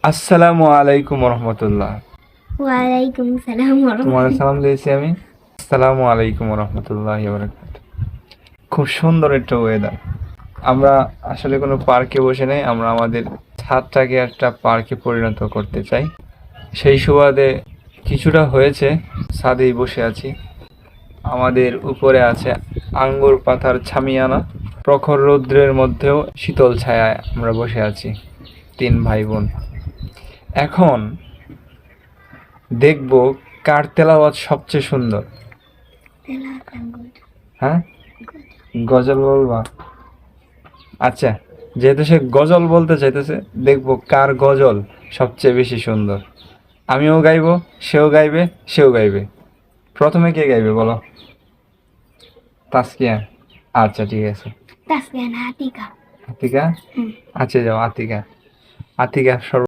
আসসালামু আলাইকুম রহমতুল্লাহ। ওয়ালাইকুম সালাম তোমার সালাম দিয়েছি আমি। আসসালামু আলাইকুম রহমতুল্লাহ। খুব সুন্দর একটা ওয়েদার। আমরা আসলে কোনো পার্কে বসে নেই, আমরা আমাদের ছাদটাকে একটা পার্কে পরিণত করতে চাই। সেই সুবাদে কিছুটা হয়েছে, ছাদেই বসে আছি। আমাদের উপরে আছে আঙ্গুর পাতার ছামিয়ানা। প্রখর রৌদ্রের মধ্যেও শীতল ছায়ায় আমরা বসে আছি, 3 ভাই বোন। এখন দেখব কার তেলাওয়াত সবচেয়ে সুন্দর। হ্যাঁ, গজল বলবা? আচ্ছা, যেহেতু সে গজল বলতে চাইতেছে, দেখবো কার গজল সবচেয়ে বেশি সুন্দর। আমিও গাইবো, সেও গাইবে, সেও গাইবে। প্রথমে কে গাইবে বলো? তাসকিয়া। আচ্ছা, ঠিক আছে। তাসবিহান আতিকা। আতিকা। আচ্ছা, যাও আতিকা। আতিকা